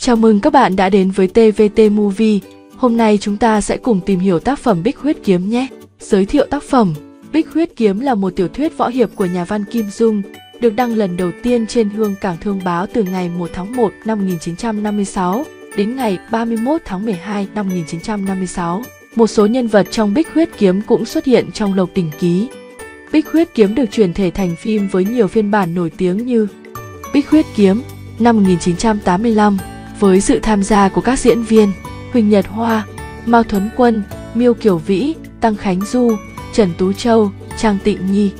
Chào mừng các bạn đã đến với TVT Movie. Hôm nay chúng ta sẽ cùng tìm hiểu tác phẩm Bích Huyết Kiếm nhé. Giới thiệu tác phẩm. Bích Huyết Kiếm là một tiểu thuyết võ hiệp của nhà văn Kim Dung, được đăng lần đầu tiên trên Hương Cảng Thương Báo từ ngày 1 tháng 1 năm 1956 đến ngày 31 tháng 12 năm 1956. Một số nhân vật trong Bích Huyết Kiếm cũng xuất hiện trong Lộc Đỉnh Ký. Bích Huyết Kiếm được chuyển thể thành phim với nhiều phiên bản nổi tiếng như Bích Huyết Kiếm năm 1985 với sự tham gia của các diễn viên Huỳnh Nhật Hoa, Mao Thuấn Quân, Miêu Kiều Vĩ, Tăng Khánh Du, Trần Tú Châu, Trang Tịnh Nhi.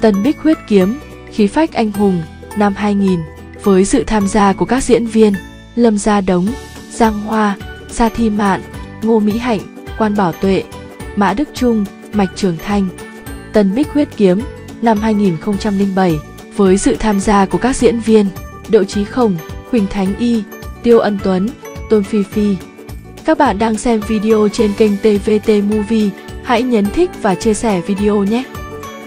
Tân Bích Huyết Kiếm, Khí phách anh hùng năm 2000 với sự tham gia của các diễn viên Lâm Gia Đống, Giang Hoa, Sa Thi Mạn, Ngô Mỹ Hạnh, Quan Bảo Tuệ, Mã Đức Trung, Mạch Trường Thanh. Tân Bích Huyết Kiếm năm 2007 với sự tham gia của các diễn viên Đỗ Chí Khổng, Huỳnh Thánh Y, Tiêu Ân Tuấn, Tôn Phi Phi. Các bạn đang xem video trên kênh TVT Movie, hãy nhấn thích và chia sẻ video nhé.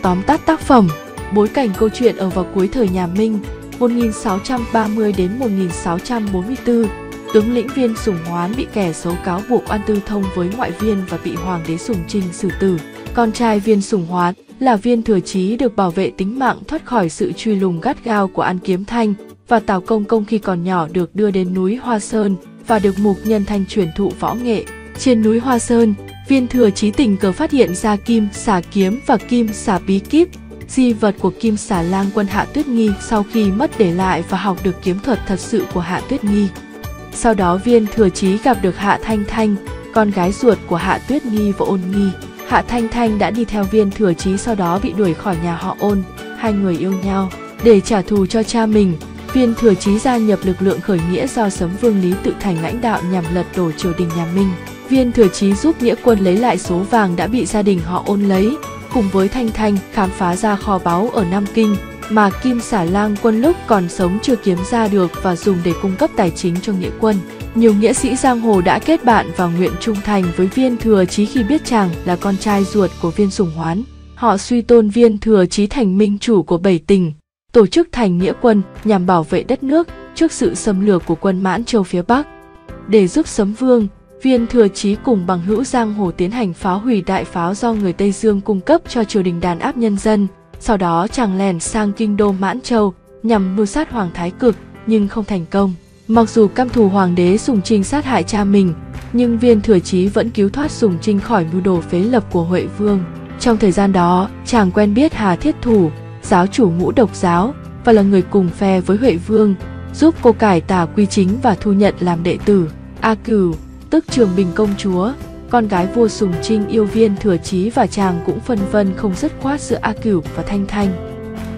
Tóm tắt tác phẩm. Bối cảnh câu chuyện ở vào cuối thời nhà Minh, 1630 đến 1644. Tướng lĩnh Viên Sủng Hoán bị kẻ xấu cáo buộc oan tư thông với ngoại viên và bị Hoàng đế Sủng Trinh xử tử. Con trai Viên Sủng Hoán là Viên Thừa Chí được bảo vệ tính mạng thoát khỏi sự truy lùng gắt gao của An Kiếm Thanh, và Tào Công Công khi còn nhỏ được đưa đến núi Hoa Sơn và được Mục Nhân Thanh truyền thụ võ nghệ. Trên núi Hoa Sơn, Viên Thừa Chí tình cờ phát hiện ra Kim Xà Kiếm và Kim Xà Bí Kíp, di vật của Kim Xà Lang Quân Hạ Tuyết Nghi sau khi mất để lại, và học được kiếm thuật thật sự của Hạ Tuyết Nghi. Sau đó Viên Thừa Chí gặp được Hạ Thanh Thanh, con gái ruột của Hạ Tuyết Nghi và Ôn Nghi. Hạ Thanh Thanh đã đi theo Viên Thừa Chí, sau đó bị đuổi khỏi nhà họ Ôn. Hai người yêu nhau. Để trả thù cho cha mình, Viên Thừa Chí gia nhập lực lượng khởi nghĩa do Sấm Vương Lý Tự Thành lãnh đạo nhằm lật đổ triều đình nhà Minh. Viên Thừa Chí giúp nghĩa quân lấy lại số vàng đã bị gia đình họ Ôn lấy, cùng với Thanh Thanh khám phá ra kho báu ở Nam Kinh mà Kim Xà Lang Quân lúc còn sống chưa kiếm ra được và dùng để cung cấp tài chính cho nghĩa quân. Nhiều nghĩa sĩ giang hồ đã kết bạn và nguyện trung thành với Viên Thừa Chí khi biết chàng là con trai ruột của Viên Sủng Hoán. Họ suy tôn Viên Thừa Chí thành minh chủ của Bảy Tỉnh, tổ chức thành nghĩa quân nhằm bảo vệ đất nước trước sự xâm lược của quân Mãn Châu phía Bắc. Để giúp Sấm Vương, Viên Thừa Chí cùng bằng hữu giang hồ tiến hành phá hủy đại pháo do người Tây Dương cung cấp cho triều đình đàn áp nhân dân. Sau đó chàng lẻn sang kinh đô Mãn Châu nhằm mưu sát Hoàng Thái Cực nhưng không thành công. Mặc dù căm thù Hoàng đế Sùng Trinh sát hại cha mình, nhưng Viên Thừa Chí vẫn cứu thoát Sùng Trinh khỏi mưu đồ phế lập của Huệ Vương. Trong thời gian đó, chàng quen biết Hà Thiết Thủ, giáo chủ Ngũ Độc Giáo, và là người cùng phe với Huệ Vương, giúp cô cải tà quy chính và thu nhận làm đệ tử. A Cửu, tức Trường Bình công chúa, con gái vua Sùng Trinh yêu Viên Thừa Chí, và chàng cũng phân vân không dứt khoát giữa A Cửu và Thanh Thanh.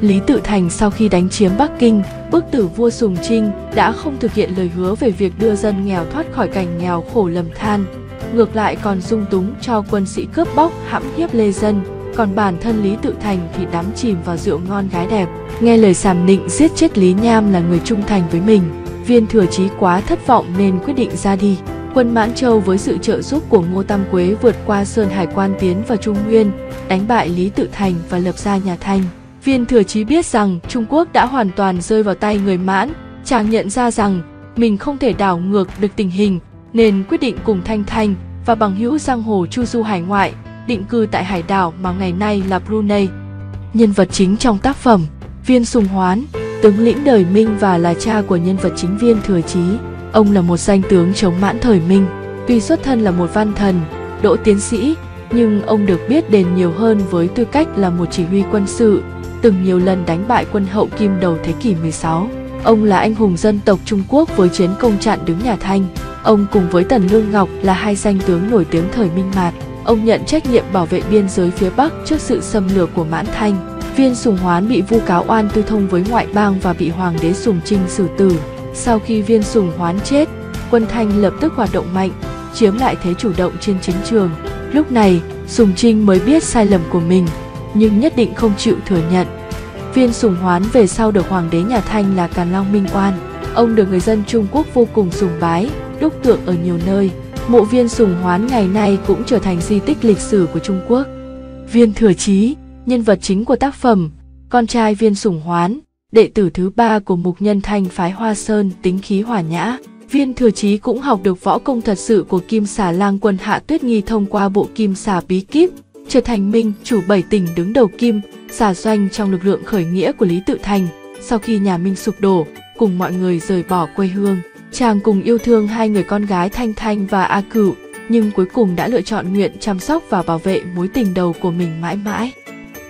Lý Tự Thành sau khi đánh chiếm Bắc Kinh, bức tử vua Sùng Trinh đã không thực hiện lời hứa về việc đưa dân nghèo thoát khỏi cảnh nghèo khổ lầm than, ngược lại còn dung túng cho quân sĩ cướp bóc hãm hiếp lê dân. Còn bản thân Lý Tự Thành thì đắm chìm vào rượu ngon gái đẹp, nghe lời sàm nịnh giết chết Lý Nham là người trung thành với mình. Viên Thừa Chí quá thất vọng nên quyết định ra đi. Quân Mãn Châu với sự trợ giúp của Ngô Tam Quế vượt qua Sơn Hải Quan tiến vào Trung Nguyên, đánh bại Lý Tự Thành và lập ra nhà Thanh. Viên Thừa Chí biết rằng Trung Quốc đã hoàn toàn rơi vào tay người Mãn. Chàng nhận ra rằng mình không thể đảo ngược được tình hình, nên quyết định cùng Thanh Thanh và bằng hữu giang hồ chu du hải ngoại, định cư tại hải đảo mà ngày nay là Brunei. Nhân vật chính trong tác phẩm. Viên Sủng Hoán, tướng lĩnh đời Minh và là cha của nhân vật chính Viên Thừa Chí. Ông là một danh tướng chống Mãn thời Minh. Tuy xuất thân là một văn thần, đỗ tiến sĩ, nhưng ông được biết đến nhiều hơn với tư cách là một chỉ huy quân sự, từng nhiều lần đánh bại quân Hậu Kim đầu thế kỷ 16. Ông là anh hùng dân tộc Trung Quốc với chiến công chặn đứng nhà Thanh. Ông cùng với Tần Lương Ngọc là hai danh tướng nổi tiếng thời Minh Mạt. Ông nhận trách nhiệm bảo vệ biên giới phía Bắc trước sự xâm lược của Mãn Thanh. Viên Sủng Hoán bị vu cáo oan tư thông với ngoại bang và bị Hoàng đế Sùng Trinh xử tử. Sau khi Viên Sủng Hoán chết, quân Thanh lập tức hoạt động mạnh, chiếm lại thế chủ động trên chiến trường. Lúc này, Sùng Trinh mới biết sai lầm của mình, nhưng nhất định không chịu thừa nhận. Viên Sủng Hoán về sau được Hoàng đế nhà Thanh là Càn Long Minh Oan. Ông được người dân Trung Quốc vô cùng sùng bái, đúc tượng ở nhiều nơi. Mộ Viên Sủng Hoán ngày nay cũng trở thành di tích lịch sử của Trung Quốc. Viên Thừa Chí, nhân vật chính của tác phẩm, con trai Viên Sủng Hoán, đệ tử thứ ba của Mục Nhân Thanh phái Hoa Sơn, tính khí hòa nhã. Viên Thừa Chí cũng học được võ công thật sự của Kim Xà Lang Quân Hạ Tuyết Nghi thông qua bộ Kim Xà bí kíp, trở thành minh chủ 7 tỉnh đứng đầu Kim Xà doanh trong lực lượng khởi nghĩa của Lý Tự Thành. Sau khi nhà Minh sụp đổ, cùng mọi người rời bỏ quê hương, chàng cùng yêu thương hai người con gái Thanh Thanh và A Cửu, nhưng cuối cùng đã lựa chọn nguyện chăm sóc và bảo vệ mối tình đầu của mình mãi mãi.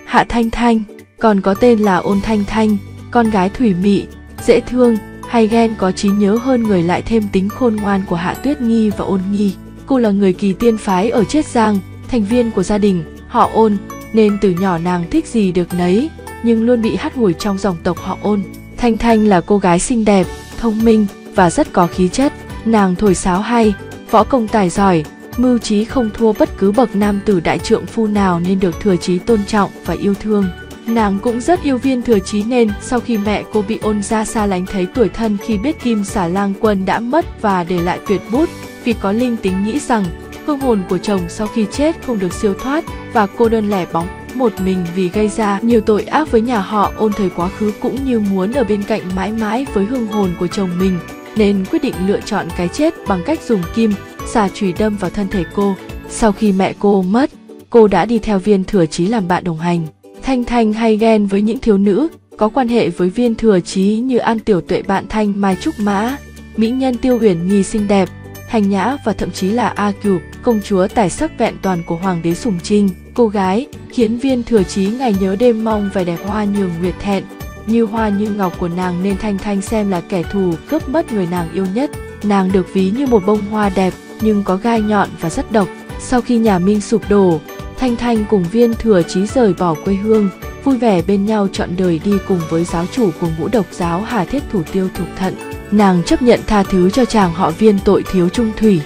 Hạ Thanh Thanh, còn có tên là Ôn Thanh Thanh, con gái thủy mị, dễ thương, hay ghen, có trí nhớ hơn người, lại thêm tính khôn ngoan của Hạ Tuyết Nghi và Ôn Nghi. Cô là người Kỳ Tiên phái ở Chiết Giang, thành viên của gia đình họ Ôn, nên từ nhỏ nàng thích gì được nấy, nhưng luôn bị hắt hủi trong dòng tộc họ Ôn. Thanh Thanh là cô gái xinh đẹp, thông minh và rất có khí chất. Nàng thổi sáo hay, võ công tài giỏi, mưu trí không thua bất cứ bậc nam tử đại trượng phu nào, nên được Thừa Chí tôn trọng và yêu thương. Nàng cũng rất yêu Viên Thừa Chí, nên sau khi mẹ cô bị Ôn gia xa lánh, thấy tủi thân khi biết Kim Xà Lang Quân đã mất và để lại tuyệt bút, vì có linh tính nghĩ rằng hương hồn của chồng sau khi chết không được siêu thoát, và cô đơn lẻ bóng một mình vì gây ra nhiều tội ác với nhà họ Ôn thời quá khứ, cũng như muốn ở bên cạnh mãi mãi với hương hồn của chồng mình, nên quyết định lựa chọn cái chết bằng cách dùng kim xà chùy đâm vào thân thể cô. Sau khi mẹ cô mất, cô đã đi theo Viên Thừa Chí làm bạn đồng hành. Thanh Thanh hay ghen với những thiếu nữ có quan hệ với Viên Thừa Chí như An Tiểu Tuệ, bạn Thanh Mai Trúc Mã, mỹ nhân Tiêu Uyển Nhi xinh đẹp, Hành Nhã, và thậm chí là A Cửu, công chúa tài sắc vẹn toàn của Hoàng đế Sùng Trinh. Cô gái khiến Viên Thừa Chí ngày nhớ đêm mong, vẻ đẹp hoa nhường nguyệt thẹn, như hoa như ngọc của nàng, nên Thanh Thanh xem là kẻ thù cướp mất người nàng yêu nhất. Nàng được ví như một bông hoa đẹp nhưng có gai nhọn và rất độc. Sau khi nhà Minh sụp đổ, Thanh Thanh cùng Viên Thừa Chí rời bỏ quê hương, vui vẻ bên nhau trọn đời, đi cùng với giáo chủ của Ngũ Độc giáo Hà Thiết Thủ Tiêu Thục Thận. Nàng chấp nhận tha thứ cho chàng họ Viên tội thiếu trung thủy.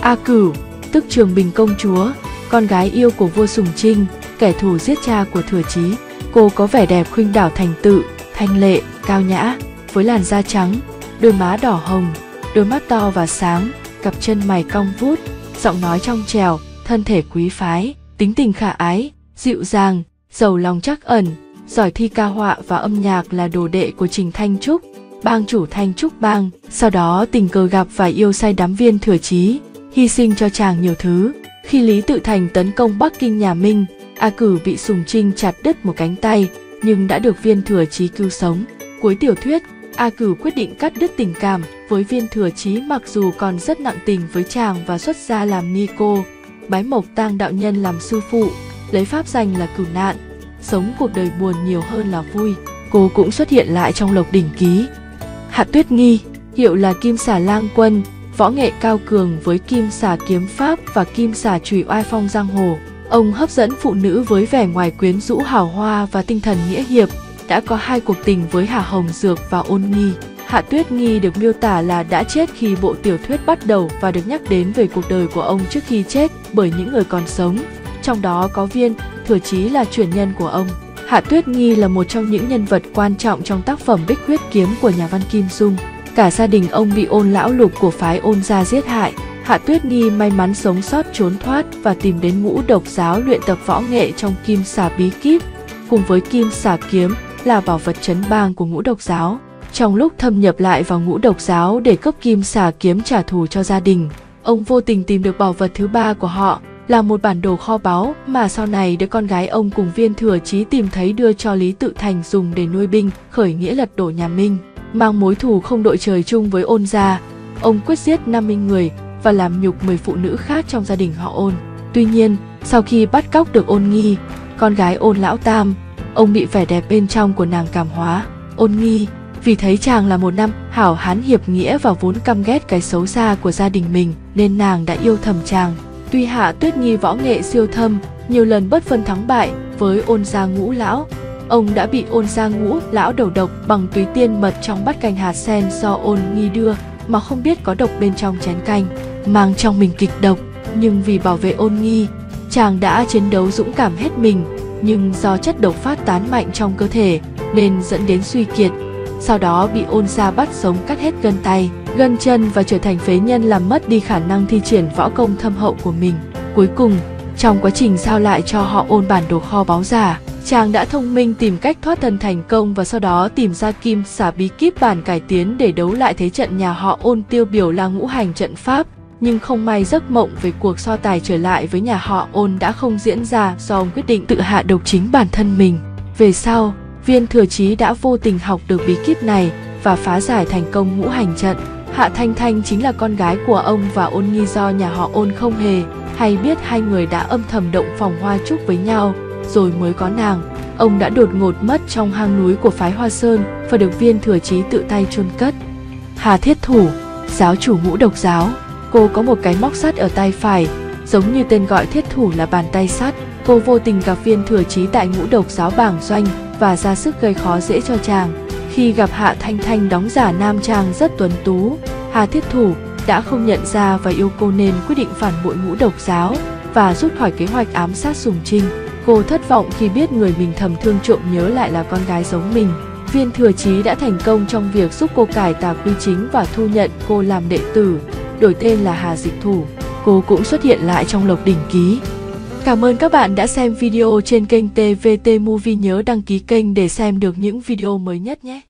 A Cửu, tức Trường Bình công chúa, con gái yêu của vua Sùng Trinh, kẻ thù giết cha của Thừa Chí. Cô có vẻ đẹp khuynh đảo thành tự, thanh lệ, cao nhã, với làn da trắng, đôi má đỏ hồng, đôi mắt to và sáng, cặp chân mày cong vút, giọng nói trong trẻo, thân thể quý phái, tính tình khả ái, dịu dàng, giàu lòng trắc ẩn, giỏi thi ca họa và âm nhạc, là đồ đệ của Trình Thanh Trúc, bang chủ Thanh Trúc bang. Sau đó tình cờ gặp và yêu say đắm Viên Thừa Chí, hy sinh cho chàng nhiều thứ. Khi Lý Tự Thành tấn công Bắc Kinh nhà Minh, A Cửu bị Sùng Trinh chặt đứt một cánh tay, nhưng đã được Viên Thừa Chí cứu sống. Cuối tiểu thuyết, A Cửu quyết định cắt đứt tình cảm với Viên Thừa Chí, mặc dù còn rất nặng tình với chàng, và xuất gia làm ni cô, bái Mộc Tang đạo nhân làm sư phụ, lấy pháp danh là Cửu Nạn, sống cuộc đời buồn nhiều hơn là vui. Cô cũng xuất hiện lại trong Lộc Đỉnh Ký. Hạ Tuyết Nghi, hiệu là Kim Xà Lang Quân, võ nghệ cao cường với kim xà kiếm pháp và kim xà chùy oai phong giang hồ. Ông hấp dẫn phụ nữ với vẻ ngoài quyến rũ hào hoa và tinh thần nghĩa hiệp, đã có 2 cuộc tình với Hà Hồng Dược và Ôn Nghi. Hạ Tuyết Nghi được miêu tả là đã chết khi bộ tiểu thuyết bắt đầu, và được nhắc đến về cuộc đời của ông trước khi chết bởi những người còn sống, trong đó có Viên Thừa Chí là truyền nhân của ông. Hạ Tuyết Nghi là một trong những nhân vật quan trọng trong tác phẩm Bích Huyết Kiếm của nhà văn Kim Dung. Cả gia đình ông bị Ôn lão lục của phái Ôn gia giết hại. Hạ Tuyết Nghi may mắn sống sót trốn thoát và tìm đến Ngũ Độc giáo luyện tập võ nghệ trong kim xà bí kíp, cùng với kim xà kiếm là bảo vật trấn bang của Ngũ Độc giáo. Trong lúc thâm nhập lại vào Ngũ Độc giáo để cướp kim xà kiếm trả thù cho gia đình, ông vô tình tìm được bảo vật thứ 3 của họ, là một bản đồ kho báu mà sau này đứa con gái ông cùng Viên Thừa Chí tìm thấy, đưa cho Lý Tự Thành dùng để nuôi binh khởi nghĩa lật đổ nhà Minh. Mang mối thù không đội trời chung với Ôn gia, ông quyết giết 50 người và làm nhục 10 phụ nữ khác trong gia đình họ Ôn. Tuy nhiên, sau khi bắt cóc được Ôn Nghi, con gái Ôn lão tam, ông bị vẻ đẹp bên trong của nàng cảm hóa. Ôn Nghi vì thấy chàng là một nam hảo hán hiệp nghĩa và vốn căm ghét cái xấu xa của gia đình mình, nên nàng đã yêu thầm chàng. Tuy Hạ Tuyết Nghi võ nghệ siêu thâm, nhiều lần bất phân thắng bại với Ôn gia Ngũ lão, ông đã bị Ôn gia Ngũ lão đầu độc bằng túy tiên mật trong bát canh hạt sen do Ôn Nghi đưa, mà không biết có độc bên trong chén canh, mang trong mình kịch độc. Nhưng vì bảo vệ Ôn Nghi, chàng đã chiến đấu dũng cảm hết mình, nhưng do chất độc phát tán mạnh trong cơ thể nên dẫn đến suy kiệt. Sau đó bị Ôn gia bắt sống, cắt hết gân tay, gân chân và trở thành phế nhân, làm mất đi khả năng thi triển võ công thâm hậu của mình. Cuối cùng, trong quá trình giao lại cho họ Ôn bản đồ kho báu giả, Chàng đã thông minh tìm cách thoát thân thành công và sau đó tìm ra kim xà bí kíp bản cải tiến để đấu lại thế trận nhà họ Ôn tiêu biểu là ngũ hành trận pháp. Nhưng không may giấc mộng về cuộc so tài trở lại với nhà họ Ôn đã không diễn ra do ông quyết định tự hạ độc chính bản thân mình. Về sau, Viên Thừa Chí đã vô tình học được bí kíp này và phá giải thành công ngũ hành trận. Hạ Thanh Thanh chính là con gái của ông và Ôn Nhi do nhà họ Ôn không hề hay biết hai người đã âm thầm động phòng hoa trúc với nhau, rồi mới có nàng. Ông đã đột ngột mất trong hang núi của phái Hoa Sơn và được Viên Thừa Chí tự tay chôn cất. Hà Thiết Thủ, giáo chủ Ngũ Độc Giáo. Cô có một cái móc sắt ở tay phải, giống như tên gọi Thiết Thủ là bàn tay sắt. Cô vô tình gặp Viên Thừa Chí tại Ngũ Độc Giáo bảng doanh và ra sức gây khó dễ cho chàng. Khi gặp Hạ Thanh Thanh đóng giả nam trang rất tuấn tú, Hà Thiết Thủ đã không nhận ra và yêu cô nên quyết định phản bội Ngũ Độc Giáo và rút khỏi kế hoạch ám sát Sùng Trinh. Cô thất vọng khi biết người mình thầm thương trộm nhớ lại là con gái giống mình. Viên Thừa Chí đã thành công trong việc giúp cô cải tà quy chính và thu nhận cô làm đệ tử, đổi tên là Hà Dịch Thủ. Cô cũng xuất hiện lại trong Lộc Đỉnh Ký. Cảm ơn các bạn đã xem video trên kênh TVT Movie. Nhớ đăng ký kênh để xem được những video mới nhất nhé.